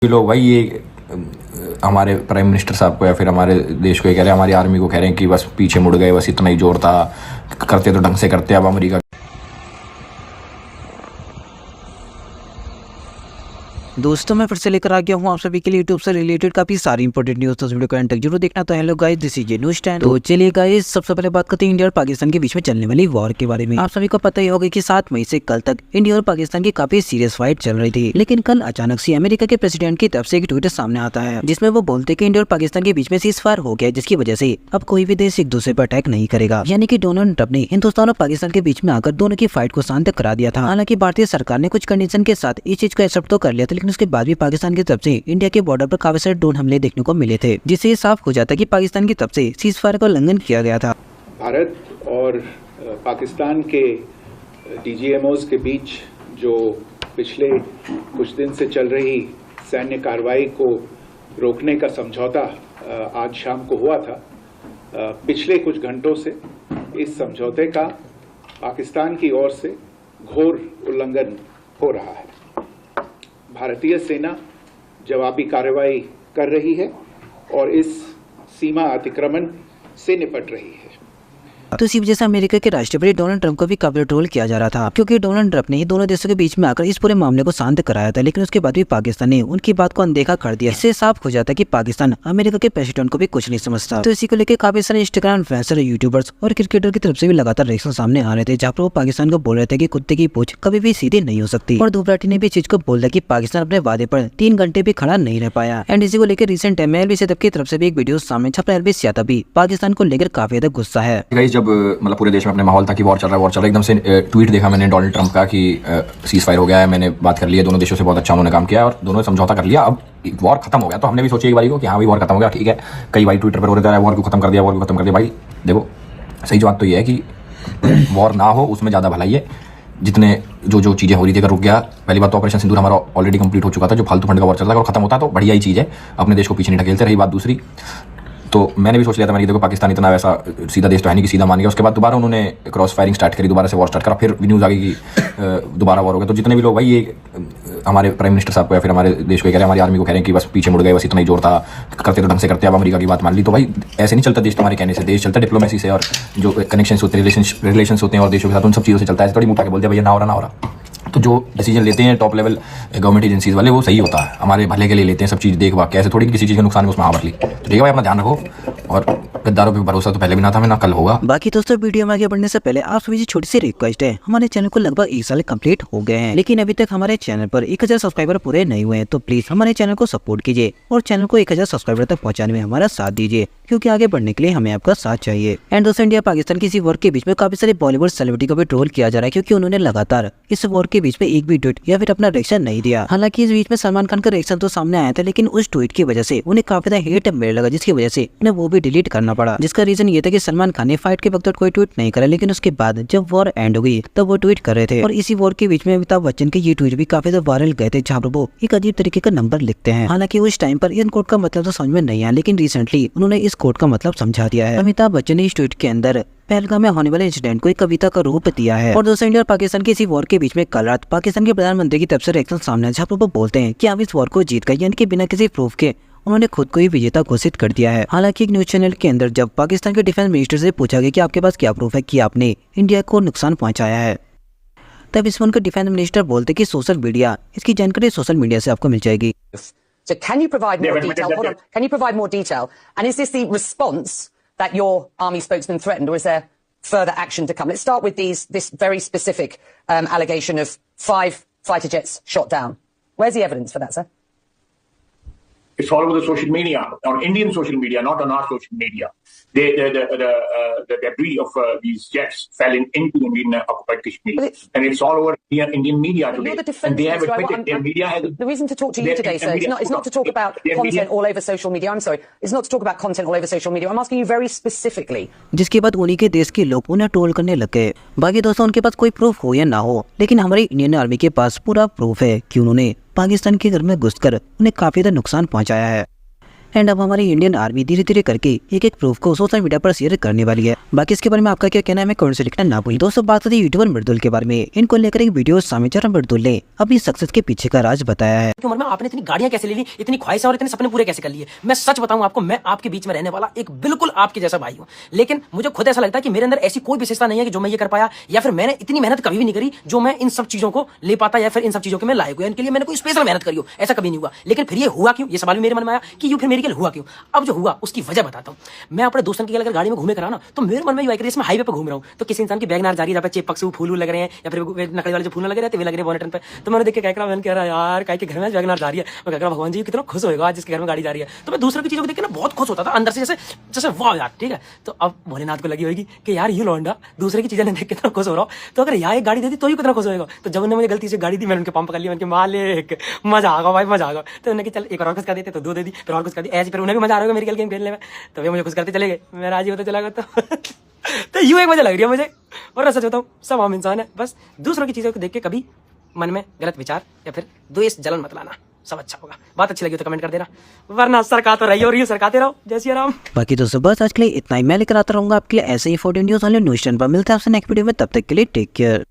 लोग भाई ये हमारे प्राइम मिनिस्टर साहब को या फिर हमारे देश को ये कह रहे हैं, हमारी आर्मी को कह रहे हैं कि बस पीछे मुड़ गए, बस इतना ही जोर था, करते तो ढंग से करते। अब अमेरिका दोस्तों मैं फिर से लेकर आ गया हूँ आप सभी के लिए यूट्यूब से रिलेटेड काफी सारी इंपॉर्टेंट न्यूज। तो वीडियो को एंड तक जरूर देखना। तो hello guys, this is news stand. तो चलिए गाइस, सबसे पहले बात करते हैं इंडिया और पाकिस्तान के बीच में चलने वाली वॉर के बारे में। आप सभी को पता ही होगा कि 7 मई से कल तक इंडिया और पाकिस्तान की काफी सीरियस फाइट चल रही थी। लेकिन कल अचानक से अमेरिका के प्रेसिडेंट की तरफ से एक ट्वीट सामने आता है जिसमें वो बोलते कि इंडिया और पाकिस्तान के बीच में सीज़फायर हो गया, जिसकी वजह से अब कोई भी देश एक दूसरे पर अटैक नहीं करेगा। यानी कि डोनाल्ड ट्रंप ने हिंदुस्तान और पाकिस्तान के बीच में आकर दोनों की फाइट को शांत करा दिया था। हालांकि भारतीय सरकार ने कुछ कंडीशन के साथ इस चीज को एक्सेप्ट तो कर लिया था, लेकिन उसके बाद भी पाकिस्तान की तरफ से इंडिया के बॉर्डर पर काफी सारे ड्रोन हमले देखने को मिले थे, जिससे ये साफ हो जाता कि पाकिस्तान की तरफ से सीज़फायर का उल्लंघन किया गया था। भारत और पाकिस्तान के डीजीएमओज के बीच जो पिछले कुछ दिन से चल रही सैन्य कार्रवाई को रोकने का समझौता आज शाम को हुआ था, पिछले कुछ घंटों से इस समझौते का पाकिस्तान की ओर से घोर उल्लंघन हो रहा है। भारतीय सेना जवाबी कार्रवाई कर रही है और इस सीमा अतिक्रमण से निपट रही है। तो इसी वजह से अमेरिका के राष्ट्रपति डोनाल्ड ट्रंप को भी काफी ट्रोल किया जा रहा था, क्योंकि डोनाल्ड ट्रंप ने ही दोनों देशों के बीच में आकर इस पूरे मामले को शांत कराया था। लेकिन उसके बाद भी पाकिस्तान ने उनकी बात को अनदेखा कर दिया। इससे साफ हो जाता है कि पाकिस्तान अमेरिका के प्रेसिडेंट को भी कुछ नहीं समझता। तो इसी को लेकर काफी सारे इंस्टाग्राम इन्फ्लुएंसर, यूट्यूबर्स और क्रिकेटर की तरफ से भी लगातार रिएक्शन सामने आ रहे थे, जहाँ पर वो पाकिस्तान को बोल रहे थे कि कुत्ते की पूंछ कभी भी सीधी नहीं हो सकती। और दुबराटी ने भी इस चीज को बोल दिया कि पाकिस्तान अपने वादे पर 3 घंटे भी खड़ा नहीं रह पाया। एंड इसी को लेकर रिसेंट टाइम में एलबीसी की तरफ से भी एक वीडियो सामने छपा। एलबीसी यादव भी पाकिस्तान को लेकर काफी ज्यादा गुस्सा है। जब मतलब पूरे देश में अपने माहौल था कि वॉर चल रहा है, एकदम से ट्वीट देखा मैंने डोनाल्ड ट्रंप का कि सीज फायर हो गया है, मैंने बात कर ली है, दोनों देशों से बहुत अच्छा उन्होंने काम किया और दोनों ने समझौता कर लिया, अब वॉर खत्म हो गया। तो हमने भी सोचा एक बारी को कि हाँ भाई वॉर खत्म हो गया, ठीक है। कई भाई ट्विटर पर हो रहा है वॉर को खत्म कर दिया, वॉर को खत्म कर दिया। भाई देखो, सही बात तो ये है कि वॉर ना हो उसमें ज़्यादा भलाई है। जितने जो चीज़ें हो रही थी अगर रुक गया, पहली बात तो ऑपरेशन सिंदूर हमारा ऑलरेडी कंप्लीट हो चुका था, जो फालतू फंड का वॉर चल रहा है, और खत्म होता है तो बढ़िया ही चीज़ है, अपने देश को पीछे नहीं ढकेलते। रही बात दूसरी, तो मैंने भी सोच लिया था, मैंने देखो पाकिस्तान इतना वैसा सीधा देश तो है नहीं कि सीधा मान गया। उसके बाद दोबारा उन्होंने क्रॉस फायरिंग स्टार्ट करी, दोबारा से वॉर स्टार्ट करा, फिर न्यूज़ आ गई कि दोबारा वॉर हो गया। तो जितने भी लोग भाई ये हमारे प्राइम मिनिस्टर साहब को या फिर हमारे देश को कह रहे हैं, हमारी आर्मी को कह रहे हैं कि बस पीछे मुड़ गए, बस इतना ही जोर था, करते तो ढंग से करते। अब अमेरिका की बात मान ली, तो भाई ऐसे नहीं चलता देश, तुम्हारे कहने से देश चलता है डिप्लोमेसी से, और जो कनेक्शन होते हैं, रिलेशन होते हैं और देशों के साथ, उन सब चीज़ों से चलता है। थोड़ी मुँह के बोलते हैं भैया ना हो रहा। तो जो डिसीजन लेते हैं टॉप लेवल गवर्नमेंट एजेंसीज वाले, वो सही होता है, हमारे भले के लिए लेते हैं सब चीज़ देख वाक के, ऐसे थोड़ी किसी चीज़ का नुकसान है उसमें हाँ ली। तो ठीक है भाई, अपना ध्यान रखो, और गद्दारों पे भरोसा तो पहले भी ना था, मैं ना कल होगा। बाकी दोस्तों, वीडियो में आगे बढ़ने से पहले आप सभी छोटी सी रिक्वेस्ट है, हमारे चैनल को लगभग 1 साल कंप्लीट हो गए हैं, लेकिन अभी तक हमारे चैनल पर 1000 सब्सक्राइबर पूरे नहीं हुए हैं। तो प्लीज हमारे चैनल को सपोर्ट कीजिए और चैनल को 1000 सब्सक्राइबर तक पहुंचाने में हमारा साथ दीजिए, क्योंकि आगे बढ़ने के लिए हमें आपका साथ चाहिए। एंड दोस्तों, इंडिया पाकिस्तान की इसी वॉर के बीच में काफी सारे बॉलीवुड सेलिब्रिटी को भी ट्रोल किया जा रहा है, क्योंकि उन्होंने लगातार इस वॉर के बीच में एक भी ट्वीट या फिर अपना रिएक्शन नहीं दिया। हालांकि इस बीच में सलमान खान का रिएक्शन तो सामने आया था, लेकिन उस ट्वीट की वजह से उन्हें काफी ज्यादा हेट मिलने लगा, जिसकी वजह से उन्हें वो भी डिलीट करना पड़ा। जिसका रीजन ये था कि सलमान खान ने फाइट के वक्त कोई ट्वीट नहीं करा, लेकिन उसके बाद जब वॉर एंड हो गई तब वो ट्वीट कर रहे थे। और इसी वॉर के बीच में अमिताभ बच्चन के ये ट्वीट भी काफी ज्यादा वायरल गए थे, जहाँ पर वो एक अजीब तरीके का नंबर लिखते हैं। हालांकि उस टाइम पर इन कोड का मतलब तो समझ में नहीं आया, लेकिन रिसेंटली उन्होंने इस कोड का मतलब समझा दिया है। अमिताभ बच्चन ने इस ट्वीट के अंदर पहलगाम में होने वाले इंसिडेंट को एक कविता का रूप दिया है। और दोस्तों, इंडिया और पाकिस्तान की इसी वॉर के बीच में कल रात पाकिस्तान के प्रधानमंत्री की तरफ से रिएक्शन सामने आया, जहाँ पर वो बोलते हैं कि हम इस वॉर को जीत गए, यानी कि बिना किसी प्रूफ के उन्होंने खुद को ही विजेता घोषित कर दिया है। हालांकि एक न्यूज चैनल के अंदर जब पाकिस्तान के डिफेंस मिनिस्टर से पूछा गया कि आपके पास क्या प्रूफ है कि आपने इंडिया को नुकसान पहुंचाया है, तब इसमें उनके डिफेंस मिनिस्टर बोलते कि सोशल मीडिया, इसकी जानकारी सोशल मीडिया से आपको मिल जाएगी। So can you provide more detail? Hold on. Can you provide more detail? And is this the response that your army spokesman threatened, or is there further action to come? Let's start with this very specific allegation of 5 fighter jets shot down. Where's the evidence for that, sir? It's all over the social media, on Indian social media, not on our social media. The debris of these jets fell into Indian occupied Kashmir, and it's all over Indian media today. You're the defense and they have minister. admitted their media has. The reason to talk to you today, sir, is not to talk about content all over social media. I'm sorry, it's not to talk about content all over social media. I'm asking you very specifically. जिसके बाद उन्हीं के देश के लोग उन्हें troll करने लग गए। बाकी दोस्तों, उनके पास कोई प्रूफ हो या ना हो, लेकिन हमारी इंडियन आर्मी के पास पूरा प्रूफ है कि उन्होंने पाकिस्तान के घर में घुसकर उन्हें काफी ज्यादा नुकसान पहुंचाया है। एंड अब हमारी इंडियन आर्मी धीरे धीरे करके एक एक प्रूफ को सोशल मीडिया पर शेयर करने वाली है। बाकी इसके बारे में आपका क्या कहना है, हमें कमेंट से लिखना ना भूलें। दोस्तों बात करते हैं यूट्यूबर मृदुल के बारे में। इनको लेकर एक वीडियो सामने चल रहा। मृदुल ने अपनी सक्सेस के पीछे का राज बताया है। उम्र में आपने इतनी गाड़ियां कैसे ले ली, इतनी ख्वाहिशें और इतने सपने पूरे कैसे कर लिए। मैं सच बताऊं आपको, मैं आपके बीच में रहने वाला एक बिल्कुल आपके जैसा भाई हूं, लेकिन मुझे खुद ऐसा लगता है कि मेरे अंदर ऐसी कोई विशेषता नहीं है कि जो मैं ये कर पाया, या फिर मैंने इतनी मेहनत कभी भी नहीं करी जो मैं इन सब चीजों को ले पाता, या फिर इन सब चीजों के मैं लायक हुआ। इनके लिए मैंने कोई स्पेशल मेहनत करी हो, ऐसा कभी नहीं हुआ। लेकिन फिर ये हुआ क्यों, ये सवाल भी मेरे मन में आया कि ये फिर मेरे के लिए हुआ क्यों। अब जो हुआ उसकी वजह बताता हूं। मैं अपने दोस्तों की अगर गाड़ी में घूमे करा ना, तो मेरे मन में ये आएगा इसमें हाईवे पर घूम रहा हूं, तो किसी इंसान की वैगनआर जा रही है, जहां पे चिपकसू फूल लग रहे हैं, या फिर नकली वाले जो फूल लगे रहते हैं वे लग रहे हैं बोनेट पे, तो मैंने देख के कह रहा यार काहे के घर में वैगनआर जा रही है। मैं कह रहा भगवान जी कितना खुश होगा आज जिसके घर में गाड़ी जा रही है। तो मैं दूसरों की चीजों को देख के ना बहुत खुश होता था अंदर से, जैसे वाह यार ठीक है। तो अब भोलेनाथ को लगी होगी कि यार ये लौंडा दूसरे की चीजें देख के कितना खुश हो रहा हूँ, तो अगर यहाँ एक गाड़ी देती तो ही कितना खुश होगा। तो जब उन्होंने मुझे गलती से गाड़ी दी, मैंने उनके पंप कर लिया, उनके मालिक मजा आगा भाई मजा आगा। तो उन्होंने चल एक और खुश कर देते तो 2 दे दी, फिर और खुश कर दी, ऐसे फिर उन्हें भी मजा आ रहा है मेरी गेम खेलने में, तो वे मुझे खुश करते चले गए, मैं राजी होता चला गया। तो यूं एक मजा लग रही है मुझे। और सच बताऊं, सब आम इंसान है, बस दूसरों की चीजों को देख के कभी मन में गलत विचार या फिर द्वेष जलन मत लाना, सब अच्छा होगा। बात अच्छी लगी तो कमेंट कर देना, वरना सरका तो रही हो रही हो, सरकाते रहो। जय श्री राम। बाकी दोस्तों बस आज के लिए इतना ही। मैं लेकर आता रहूंगा आपके लिए ऐसे ही 14 न्यूज़ ऑनलाइन न्यूज़ चैनल पर। मिलते हैं आपसे नेक्स्ट वीडियो में, तब तक के लिए टेक केयर।